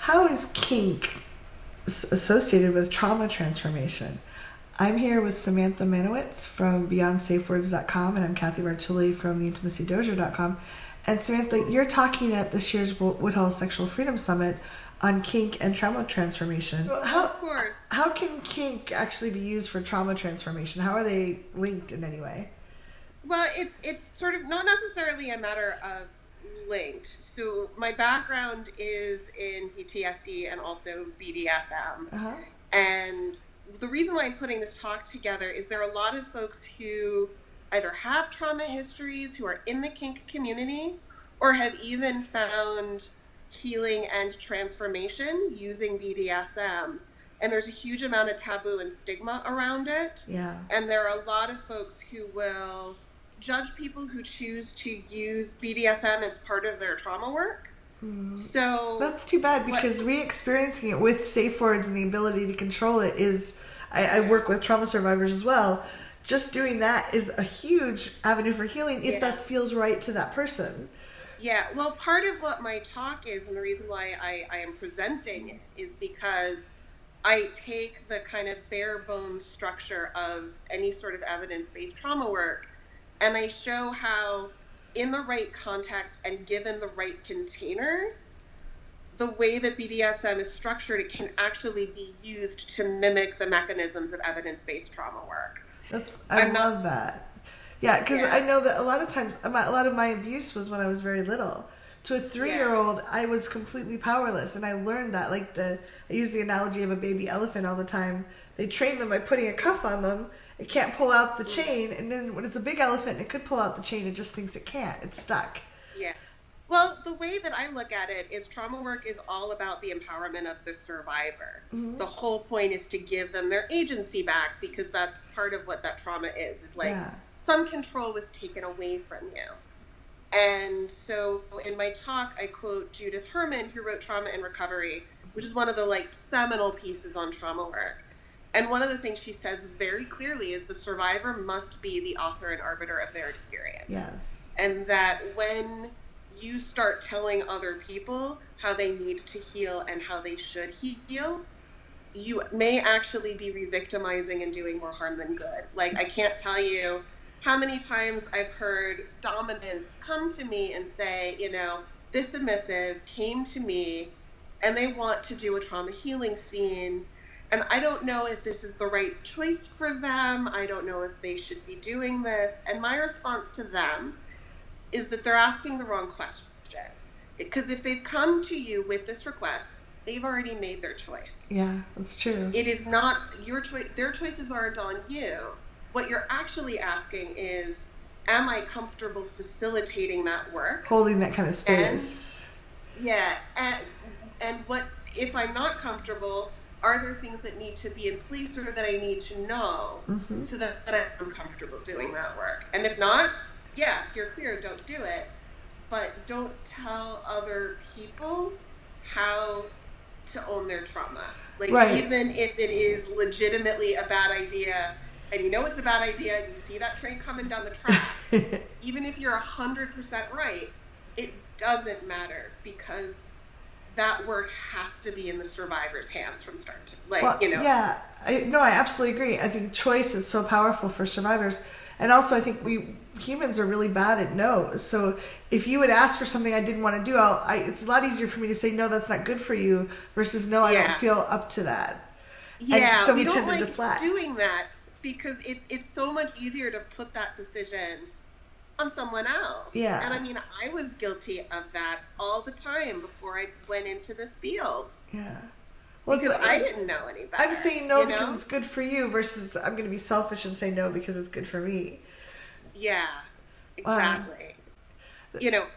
how is kink associated with trauma transformation? I'm here with Samantha Manowitz from BeyondSafeWords.com, and I'm Kathy Bartulli from TheIntimacyDojo.com. And Samantha, you're talking at this year's Woodhull Sexual Freedom Summit on kink and trauma transformation. Of course. How can kink actually be used for trauma transformation? How are they linked in any way? Well, it's sort of not necessarily a matter of linked. So my background is in PTSD and also BDSM. Uh-huh. And the reason why I'm putting this talk together is there are a lot of folks who either have trauma histories, who are in the kink community, or have even found healing and transformation using BDSM. And there's a huge amount of taboo and stigma around it. Yeah. And there are a lot of folks who will judge people who choose to use BDSM as part of their trauma work. So that's too bad, because re-experiencing it with safe words and the ability to control it is, I work with trauma survivors as well. Just doing that is a huge avenue for healing if that feels right to that person. Yeah, well, part of what my talk is, and the reason why I am presenting it, is because I take the kind of bare bones structure of any sort of evidence-based trauma work, and I show how, in the right context and given the right containers, the way that BDSM is structured, it can actually be used to mimic the mechanisms of evidence-based trauma work. I love that. Yeah, because I know that a lot of times, a lot of my abuse was when I was very little. To a 3-year-old, I was completely powerless, and I learned that. I use the analogy of a baby elephant all the time. They train them by putting a cuff on them. It can't pull out the chain, and then when it's a big elephant and it could pull out the chain, it just thinks it can't. It's stuck. Yeah. Well, the way that I look at it is trauma work is all about the empowerment of the survivor. Mm-hmm. The whole point is to give them their agency back, because that's part of what that trauma is. It's like some control was taken away from you. And so in my talk, I quote Judith Herman, who wrote Trauma and Recovery, which is one of the seminal pieces on trauma work. And one of the things she says very clearly is the survivor must be the author and arbiter of their experience. Yes. And that when you start telling other people how they need to heal and how they should heal, you may actually be re-victimizing and doing more harm than good. I can't tell you how many times I've heard dominants come to me and say, this submissive came to me and they want to do a trauma healing scene, and I don't know if this is the right choice for them. I don't know if they should be doing this. And my response to them is that they're asking the wrong question. Because if they've come to you with this request, they've already made their choice. Yeah, that's true. It is not your choice. Their choices aren't on you. What you're actually asking is, am I comfortable facilitating that work? Holding that kind of space. And what if I'm not comfortable? Are there things that need to be in place or that I need to know so that I'm comfortable doing that work? And if not, steer clear, don't do it. But don't tell other people how to own their trauma. Even if it is legitimately a bad idea, and it's a bad idea, and you see that train coming down the track, even if you're 100% right, it doesn't matter, because that work has to be in the survivor's hands from start to Yeah, I absolutely agree. I think choice is so powerful for survivors, and also I think we humans are really bad at no's. So if you would ask for something I didn't want to do, it's a lot easier for me to say no, that's not good for you, versus no, I don't feel up to that. Yeah, and so we we don't tend to deflect. Doing that, because it's so much easier to put that decision on someone else. Yeah. And I was guilty of that all the time before I went into this field. Yeah. Because I didn't know any better. I'm saying no because it's good for you, versus I'm going to be selfish and say no because it's good for me. Yeah, exactly.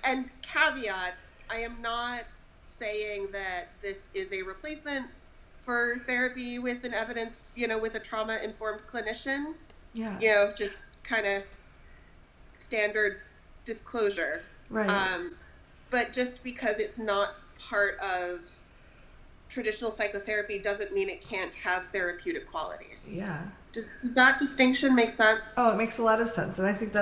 And caveat, I am not saying that this is a replacement for therapy with an evidence, with a trauma-informed clinician. Yeah. Just kind of standard disclosure. Right. But just because it's not part of traditional psychotherapy doesn't mean it can't have therapeutic qualities. Yeah. Does that distinction make sense? Oh, it makes a lot of sense. And I think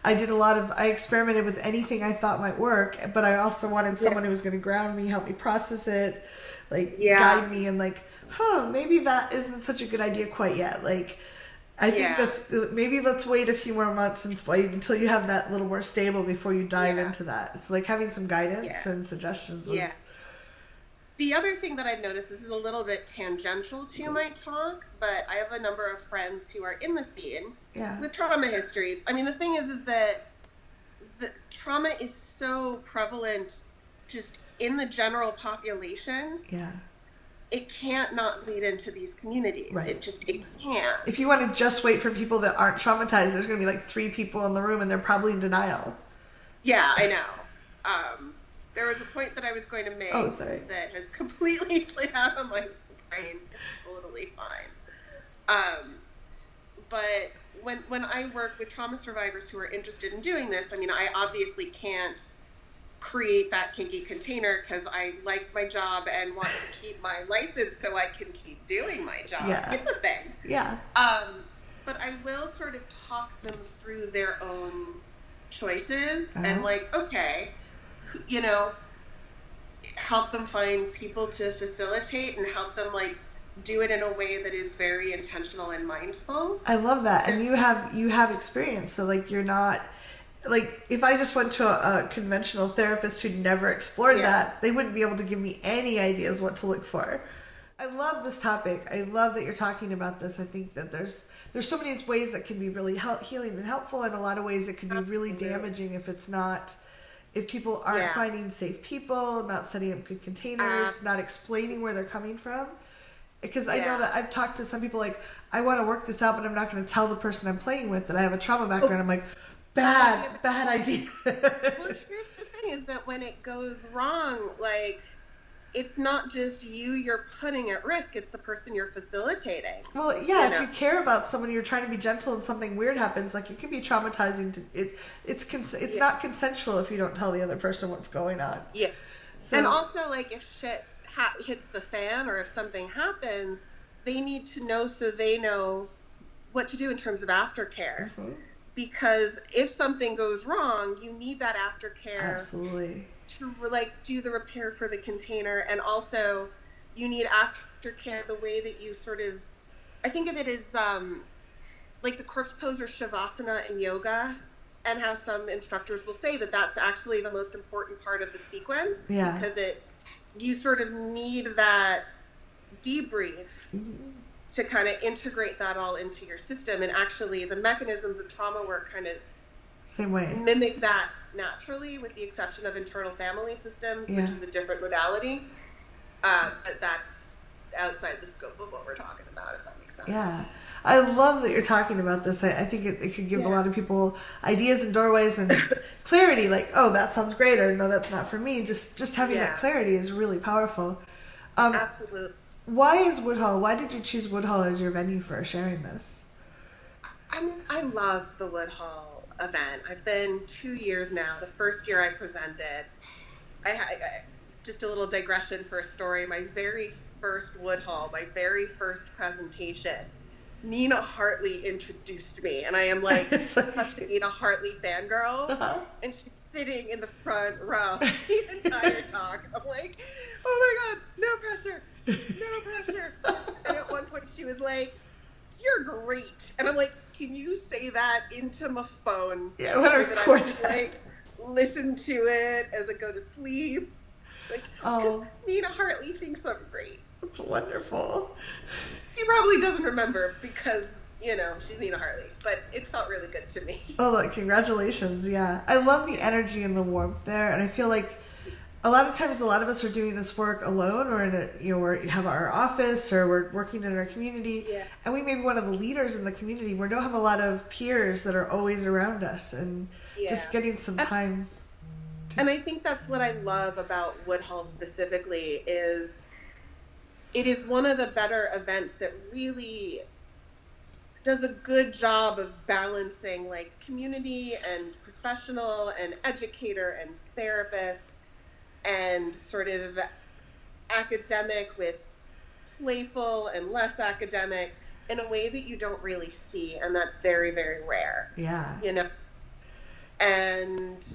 I experimented with anything I thought might work, but I also wanted someone who was going to ground me, help me process it, like guide me, and like, maybe that isn't such a good idea quite yet. Like, I think maybe let's wait a few more months and wait until you have that a little more stable before you dive into that. So like having some guidance and suggestions was... The other thing that I've noticed, this is a little bit tangential to my talk, but I have a number of friends who are in the scene with trauma histories. I mean, the thing is that the trauma is so prevalent just in the general population. Yeah. It can't not bleed into these communities. Right. It can't. If you want to just wait for people that aren't traumatized, there's going to be like 3 people in the room and they're probably in denial. Yeah, I know. There was a point that I was going to make that has completely slid out of my brain. It's totally fine. But when I work with trauma survivors who are interested in doing this, I mean, I obviously can't create that kinky container because I like my job and want to keep my license so I can keep doing my job. Yeah. It's a thing. Yeah. But I will sort of talk them through their own choices and like, okay, you know, help them find people to facilitate and help them like do it in a way that is very intentional and mindful. I love that. And you have experience. So like you're not like, if I just went to a conventional therapist who'd never explored that, they wouldn't be able to give me any ideas what to look for. I love this topic. I love that you're talking about this. I think that there's so many ways that can be really healing and helpful, and a lot of ways it can be really damaging if people aren't finding safe people, not setting up good containers, not explaining where they're coming from. Because I know that I've talked to some people like, I want to work this out, but I'm not going to tell the person I'm playing with that I have a trauma background. I'm like, bad idea. Well, here's the thing is that when it goes wrong, like, it's not just you're putting at risk, it's the person you're facilitating. Well, if you care about somebody, you're trying to be gentle and something weird happens, like it can be traumatizing. It's not consensual if you don't tell the other person what's going on. Yeah. So, and also, like, if shit hits the fan or if something happens, they need to know so they know what to do in terms of aftercare. Mm-hmm. Because if something goes wrong, you need that aftercare. Absolutely. To like do the repair for the container, and also you need aftercare the way that you sort of, I think of it as like the corpse pose or shavasana in yoga, and how some instructors will say that that's actually the most important part of the sequence, because you sort of need that debrief to kind of integrate that all into your system, and actually the mechanisms of trauma work kind of same way mimic that naturally, with the exception of internal family systems, which is a different modality. But that's outside the scope of what we're talking about, if that makes sense. Yeah. I love that you're talking about this. I think it could give a lot of people ideas and doorways and clarity, like, oh, that sounds great, or no, that's not for me. Just having that clarity is really powerful. Absolutely. Why is Woodhull? Why did you choose Woodhull as your venue for sharing this? I mean, I love the Woodhull event. I've been 2 years now. The first year I presented, I just a little digression for a story. My very first Woodhull, my very first presentation, Nina Hartley introduced me, and I am like such a Nina Hartley fangirl, and she's sitting in the front row the entire talk. I'm like, oh my god, no pressure. And at one point she was like, you're great. And I'm like, can you say that into my phone? Yeah, I want to record that. Like, listen to it as I go to sleep. Like, because Nina Hartley thinks I'm great. That's wonderful. She probably doesn't remember because, she's Nina Hartley. But it felt really good to me. Oh, look, congratulations. Yeah. I love the energy and the warmth there. And I feel like a lot of times, a lot of us are doing this work alone, or in we have our office, or we're working in our community, and we may be one of the leaders in the community. We don't have a lot of peers that are always around us, and just getting some time. And I think that's what I love about Woodhull specifically is it is one of the better events that really does a good job of balancing like community and professional and educator and therapist, and sort of academic with playful and less academic, in a way that you don't really see, and that's very, very rare. Yeah. You know? And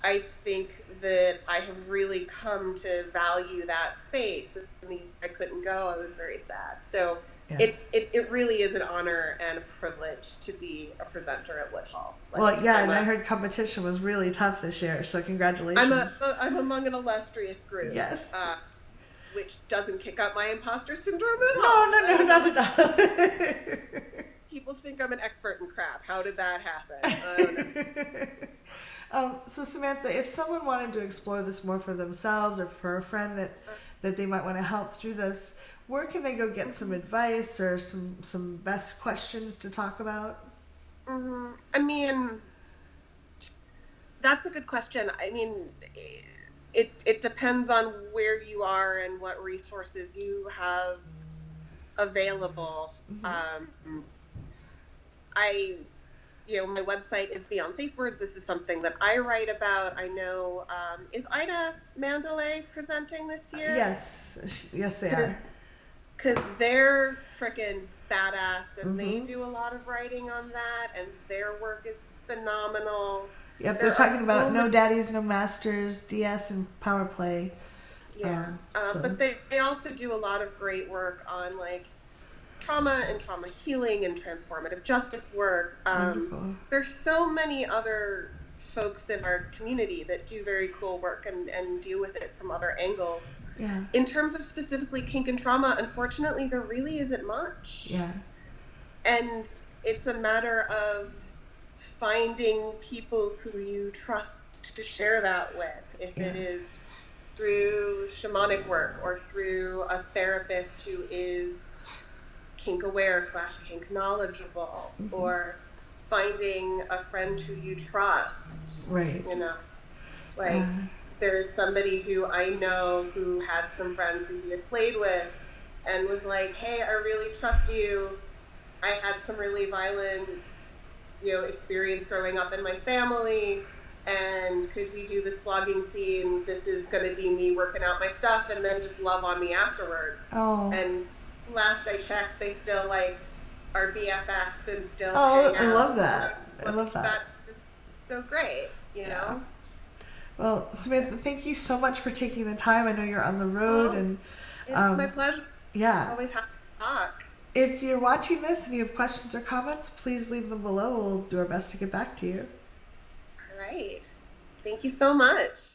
I think that I have really come to value that space. I couldn't go. I was very sad. So Yeah. it really is an honor and a privilege to be a presenter at Woodhull. Well, yeah, and I heard competition was really tough this year, so congratulations. I'm among an illustrious group. Yes. Which doesn't kick up my imposter syndrome at all. No, not at all. People think I'm an expert in crap. How did that happen? I don't know. So Samantha, if someone wanted to explore this more for themselves or for a friend that they might want to help through this, where can they go get some advice or some best questions to talk about? Mm-hmm. I mean, that's a good question. I mean, it depends on where you are and what resources you have available. Mm-hmm. My website is Beyond Safe Words. This is something that I write about. I know, is Ida Mandalay presenting this year? Yes, they are. Because they're freaking badass, and they do a lot of writing on that, and their work is phenomenal. Yep, they're talking about No Daddies, No Masters, DS, and Power Play. Yeah, but they also do a lot of great work on like trauma and trauma healing and transformative justice work. Wonderful. There's so many other folks in our community that do very cool work and deal with it from other angles. Yeah. In terms of specifically kink and trauma, unfortunately, there really isn't much. Yeah. And it's a matter of finding people who you trust to share that with. If it is through shamanic work or through a therapist who is kink aware / kink knowledgeable, or finding a friend who you trust. Right. You know, like there's somebody who I know who had some friends who he had played with and was like, hey, I really trust you. I had some really violent, experience growing up in my family, and could we do this flogging scene? This is going to be me working out my stuff, and then just love on me afterwards. Oh. And last I checked, they still are BFFs and still hang out. I love that. That's just so great, you know? Well, Samantha, thank you so much for taking the time. I know you're on the road, and it's my pleasure. Yeah. Always happy to talk. If you're watching this and you have questions or comments, please leave them below. We'll do our best to get back to you. All right. Thank you so much.